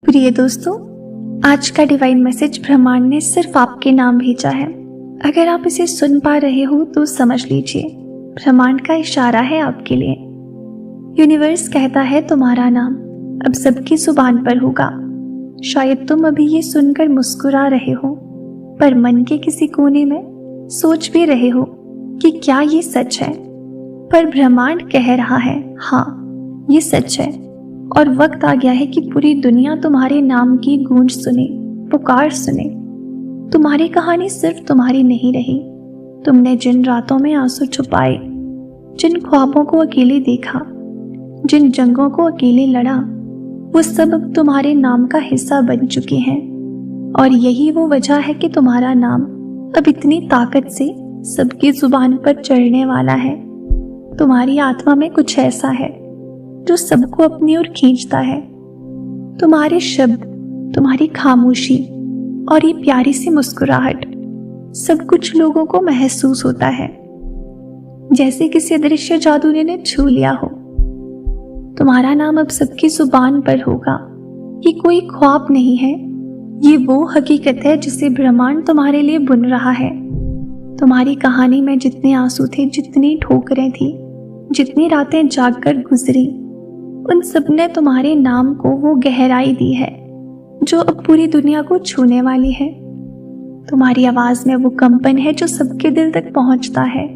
प्रिय दोस्तों, आज का डिवाइन मैसेज ब्रह्मांड ने सिर्फ आपके नाम भेजा है। अगर आप इसे सुन पा रहे हो तो समझ लीजिए, ब्रह्मांड का इशारा है आपके लिए। यूनिवर्स कहता है तुम्हारा नाम अब सबकी जुबान पर होगा। शायद तुम अभी ये सुनकर मुस्कुरा रहे हो, पर मन के किसी कोने में सोच भी रहे हो कि क्या ये सच है। पर ब्रह्मांड कह रहा है, हाँ ये सच है, और वक्त आ गया है कि पूरी दुनिया तुम्हारे नाम की गूंज सुने, पुकार सुने। तुम्हारी कहानी सिर्फ तुम्हारी नहीं रही। तुमने जिन रातों में आंसू छुपाए, जिन ख्वाबों को अकेले देखा, जिन जंगों को अकेले लड़ा, वो सब अब तुम्हारे नाम का हिस्सा बन चुके हैं। और यही वो वजह है कि तुम्हारा नाम अब इतनी ताकत से सबकी जुबान पर चढ़ने वाला है। तुम्हारी आत्मा में कुछ ऐसा है जो सबको अपनी ओर खींचता है। तुम्हारे शब्द, तुम्हारी खामोशी और ये प्यारी सी मुस्कुराहट, सब कुछ लोगों को महसूस होता है जैसे किसी अदृश्य जादू ने छू लिया हो। तुम्हारा नाम अब सबकी जुबान पर होगा। ये कोई ख्वाब नहीं है, ये वो हकीकत है जिसे ब्रह्मांड तुम्हारे लिए बुन रहा है। तुम्हारी कहानी में जितने आंसू थे, जितनी ठोकरें थी, जितनी रातें जागकर गुजरी, उन सब ने तुम्हारे नाम को वो गहराई दी है जो अब पूरी दुनिया को छूने वाली है। तुम्हारी आवाज में वो कंपन है जो सबके दिल तक पहुंचता है।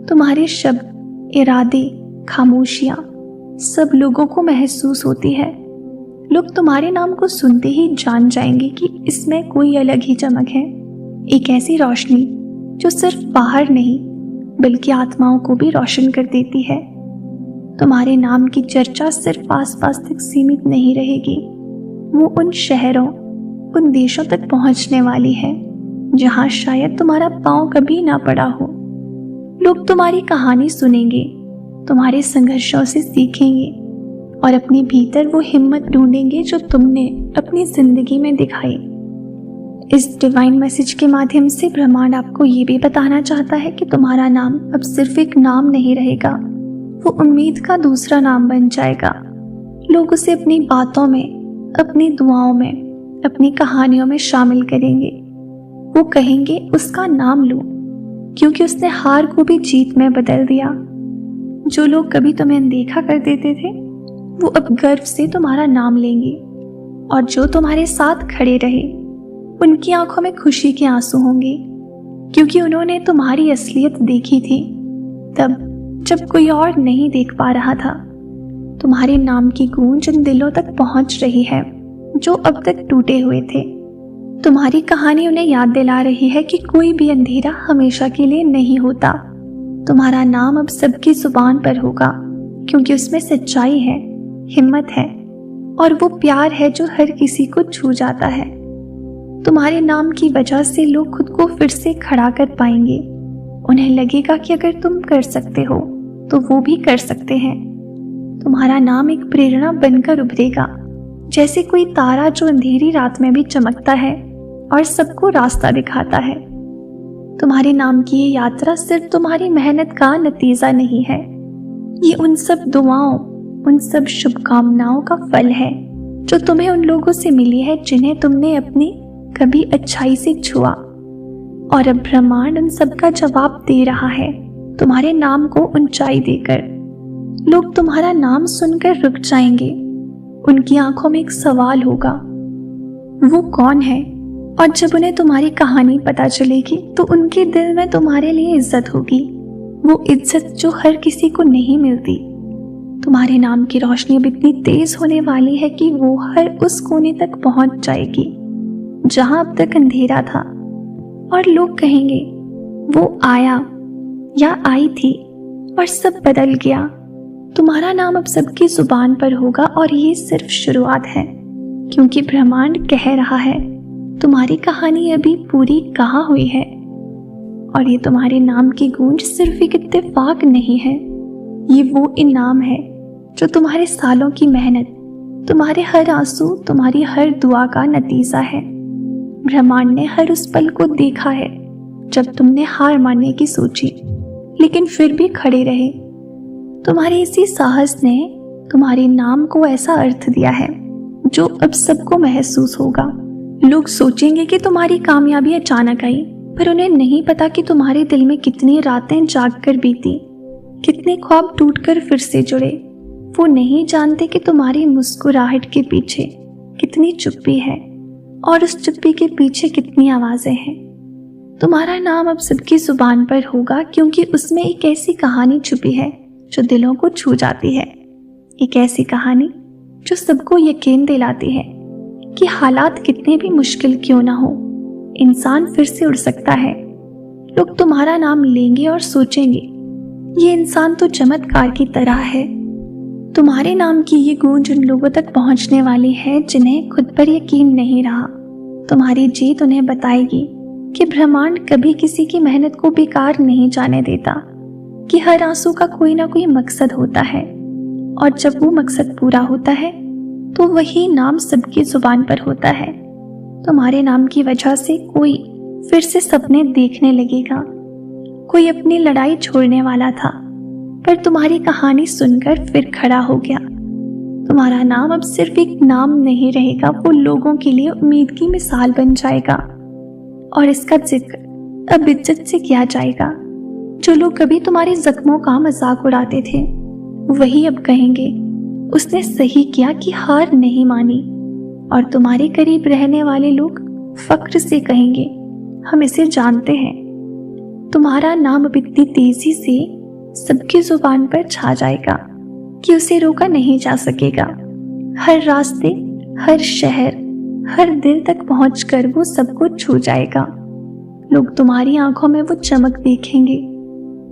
तुम्हारे शब्द, इरादे, खामोशियां सब लोगों को महसूस होती है। लोग तुम्हारे नाम को सुनते ही जान जाएंगे कि इसमें कोई अलग ही चमक है, एक ऐसी रोशनी जो सिर्फ बाहर नहीं बल्कि आत्माओं को भी रोशन कर देती है। तुम्हारे नाम की चर्चा सिर्फ आसपास तक सीमित नहीं रहेगी, वो उन शहरों, उन देशों तक पहुंचने वाली है जहां शायद तुम्हारा पांव कभी ना पड़ा हो। लोग तुम्हारी कहानी सुनेंगे, तुम्हारे संघर्षों से सीखेंगे और अपने भीतर वो हिम्मत ढूंढेंगे जो तुमने अपनी जिंदगी में दिखाई। इस डिवाइन मैसेज के माध्यम से ब्रह्मांड आपको ये भी बताना चाहता है कि तुम्हारा नाम अब सिर्फ एक नाम नहीं रहेगा, वो उम्मीद का दूसरा नाम बन जाएगा। लोग उसे अपनी बातों में, अपनी दुआओं में, अपनी कहानियों में शामिल करेंगे। वो कहेंगे उसका नाम लो, क्योंकि उसने हार को भी जीत में बदल दिया। जो लोग कभी तुम्हें अनदेखा कर देते थे, वो अब गर्व से तुम्हारा नाम लेंगे, और जो तुम्हारे साथ खड़े रहे उनकी आंखों में खुशी के आंसू होंगे, क्योंकि उन्होंने तुम्हारी असलियत देखी थी तब जब कोई और नहीं देख पा रहा था। तुम्हारे नाम की गूंज उन दिलों तक पहुंच रही है जो अब तक टूटे हुए थे। तुम्हारी कहानी उन्हें याद दिला रही है कि कोई भी अंधेरा हमेशा के लिए नहीं होता। तुम्हारा नाम अब सबकी जुबान पर होगा, क्योंकि उसमें सच्चाई है, हिम्मत है और वो प्यार है जो हर किसी को छू जाता है। तुम्हारे नाम की वजह से लोग खुद को फिर से खड़ा कर पाएंगे। उन्हें लगेगा कि अगर तुम कर सकते हो तो वो भी कर सकते हैं। तुम्हारा नाम एक प्रेरणा बनकर उभरेगा, जैसे कोई तारा जो अंधेरी रात में भी चमकता है और सबको रास्ता दिखाता है। तुम्हारे नाम की ये यात्रा सिर्फ तुम्हारी मेहनत का नतीजा नहीं है, ये उन सब दुआओं, उन सब शुभकामनाओं का फल है जो तुम्हें उन लोगों से मिली है जिन्हें तुमने अपनी कभी अच्छाई से छुआ। और अब ब्रह्मांड उन सबका जवाब दे रहा है, तुम्हारे नाम को ऊंचाई देकर। लोग तुम्हारा नाम सुनकर रुक जाएंगे, उनकी आंखों में एक सवाल होगा, वो कौन है? और जब उन्हें तुम्हारी कहानी पता चलेगी तो उनके दिल में तुम्हारे लिए इज्जत होगी, वो इज्जत जो हर किसी को नहीं मिलती। तुम्हारे नाम की रोशनी अब इतनी तेज होने वाली है कि वो हर उस कोने तक पहुंच जाएगी जहां अब तक अंधेरा था, और लोग कहेंगे वो आया या आई थी और सब बदल गया। तुम्हारा नाम अब सबकी जुबान पर होगा, और ये सिर्फ शुरुआत है, क्योंकि ब्रह्मांड कह रहा है तुम्हारी कहानी अभी पूरी कहाँ हुई है। और ये तुम्हारे नाम की गूंज सिर्फ एक इत्तेफाक नहीं है, ये वो इनाम है जो तुम्हारे सालों की मेहनत, तुम्हारे हर आंसू, तुम्हारी हर दुआ का नतीजा है। ब्रह्मांड ने हर उस पल को देखा है जब तुमने हार मानने की सोची, लेकिन फिर भी खड़े रहे। तुम्हारे इसी साहस ने तुम्हारे नाम को ऐसा अर्थ दिया है जो अब सबको महसूस होगा। लोग सोचेंगे कि तुम्हारी कामयाबी अचानक आई, पर उन्हें नहीं पता कि तुम्हारे दिल में कितनी रातें जागकर बीती, कितने ख्वाब टूटकर फिर से जुड़े। वो नहीं जानते कि तुम्हारी मुस्कुराहट के पीछे कितनी चुप्पी है और उस चुप्पी के पीछे कितनी आवाजें हैं। तुम्हारा नाम अब सबकी जुबान पर होगा, क्योंकि उसमें एक ऐसी कहानी छुपी है जो दिलों को छू जाती है। एक ऐसी कहानी जो सबको यकीन दिलाती है कि हालात कितने भी मुश्किल क्यों ना हो, इंसान फिर से उड़ सकता है। लोग तुम्हारा नाम लेंगे और सोचेंगे, ये इंसान तो चमत्कार की तरह है। तुम्हारे नाम की ये गूंज उन लोगों तक पहुंचने वाली है जिन्हें खुद पर यकीन नहीं रहा। तुम्हारी जीत उन्हें बताएगी कि ब्रह्मांड कभी किसी की मेहनत को बेकार नहीं जाने देता, कि हर आंसू का कोई ना कोई मकसद होता है, और जब वो मकसद पूरा होता है तो वही नाम सबकी जुबान पर होता है। तुम्हारे नाम की वजह से कोई फिर से सपने देखने लगेगा। कोई अपनी लड़ाई छोड़ने वाला था, पर तुम्हारी कहानी सुनकर फिर खड़ा हो गया। तुम्हारा नाम अब सिर्फ एक नाम नहीं रहेगा, वो लोगों के लिए उम्मीद की मिसाल बन जाएगा। और इसका जिक्र अब इज्जत से किया जाएगा। जो लोग कभी तुम्हारे जख्मों का मजाक उड़ाते थे, वही अब कहेंगे, उसने सही किया कि हार नहीं मानी। और तुम्हारे करीब रहने वाले लोग फक्र से कहेंगे, हम इसे जानते हैं। तुम्हारा नाम अब इतनी तेजी से सबकी जुबान पर छा जाएगा कि उसे रोका नहीं जा सकेगा। हर रास्ते, हर शहर, हर दिल तक पहुंचकर वो सबको छू जाएगा। लोग तुम्हारी आंखों में वो चमक देखेंगे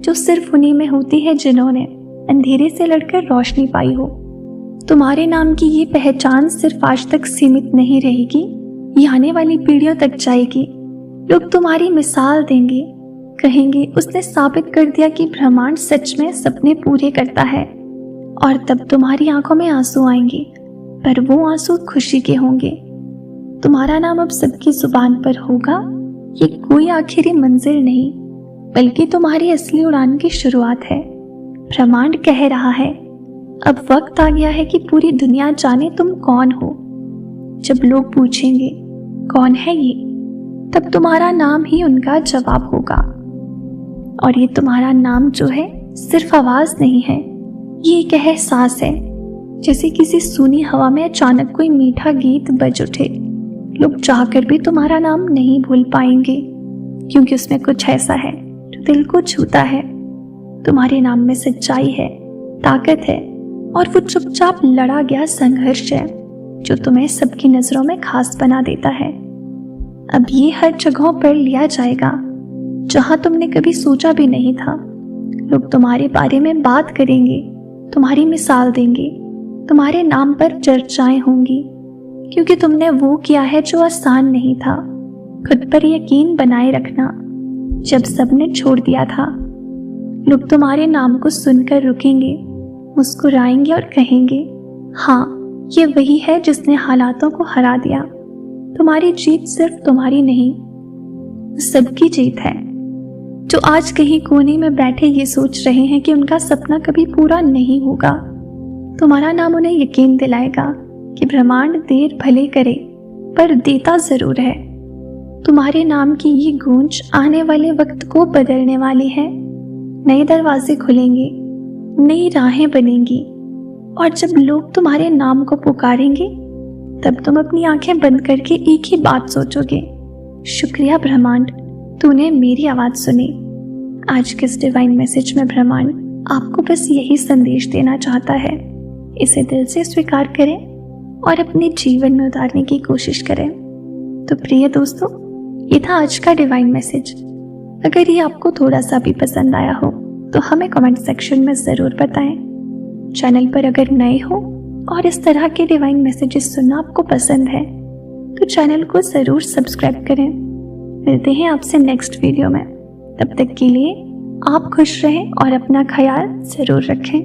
जो सिर्फ उन्हीं में होती है जिन्होंने अंधेरे से लड़कर रोशनी पाई हो। तुम्हारे नाम की ये पहचान सिर्फ आज तक सीमित नहीं रहेगी, ये आने वाली पीढ़ियों तक जाएगी। लोग तुम्हारी मिसाल देंगे, कहेंगे, उसने साबित कर दिया कि ब्रह्मांड सच में सपने पूरे करता है। और तब तुम्हारी आंखों में आंसू आएंगे, पर वो आंसू खुशी के होंगे। तुम्हारा नाम अब सबकी जुबान पर होगा। ये कोई आखिरी मंजिल नहीं, बल्कि तुम्हारी असली उड़ान की शुरुआत है। ब्रह्मांड कह रहा है, अब वक्त आ गया है कि पूरी दुनिया जाने तुम कौन हो। जब लोग पूछेंगे कौन है ये, तब तुम्हारा नाम ही उनका जवाब होगा। और ये तुम्हारा नाम जो है सिर्फ आवाज नहीं है, ये एक एहसास है। जैसे किसी सूनी हवा में अचानक कोई मीठा गीत बज उठे। लोग चाहकर भी तुम्हारा नाम नहीं भूल पाएंगे, क्योंकि उसमें कुछ ऐसा है जो दिल को छूता है। तुम्हारे नाम में सच्चाई है, ताकत है, और वो चुपचाप लड़ा गया संघर्ष है जो तुम्हें सबकी नजरों में खास बना देता है। अब ये हर जगहों पर लिया जाएगा जहां तुमने कभी सोचा भी नहीं था। लोग तुम्हारे बारे में बात करेंगे, तुम्हारी मिसाल देंगे, तुम्हारे नाम पर चर्चाएं होंगी, क्योंकि तुमने वो किया है जो आसान नहीं था। खुद पर यकीन बनाए रखना जब सबने छोड़ दिया था। लोग तुम्हारे नाम को सुनकर रुकेंगे, मुस्कुराएंगे और कहेंगे, हाँ, ये वही है जिसने हालातों को हरा दिया। तुम्हारी जीत सिर्फ तुम्हारी नहीं, सबकी जीत है। जो आज कहीं कोने में बैठे ये सोच रहे हैं कि उनका सपना कभी पूरा नहीं होगा, तुम्हारा नाम उन्हें यकीन दिलाएगा कि ब्रह्मांड देर भले करे पर देता जरूर है। तुम्हारे नाम की ये गूंज आने वाले वक्त को बदलने वाली है। नए दरवाजे खुलेंगे, नई राहें बनेंगी, और जब लोग तुम्हारे नाम को पुकारेंगे, तब तुम अपनी आंखें बंद करके एक ही बात सोचोगे, शुक्रिया ब्रह्मांड, तूने मेरी आवाज सुनी। आज के इस डिवाइन मैसेज में ब्रह्मांड आपको बस यही संदेश देना चाहता है। इसे दिल से स्वीकार करें और अपने जीवन में उतारने की कोशिश करें। तो प्रिय दोस्तों, ये था आज का डिवाइन मैसेज। अगर ये आपको थोड़ा सा भी पसंद आया हो तो हमें कमेंट सेक्शन में जरूर बताएं। चैनल पर अगर नए हो और इस तरह के डिवाइन मैसेजेस सुनना आपको पसंद है तो चैनल को जरूर सब्सक्राइब करें। मिलते हैं आपसे नेक्स्ट वीडियो में। तब तक के लिए आप खुश रहें और अपना ख्याल जरूर रखें।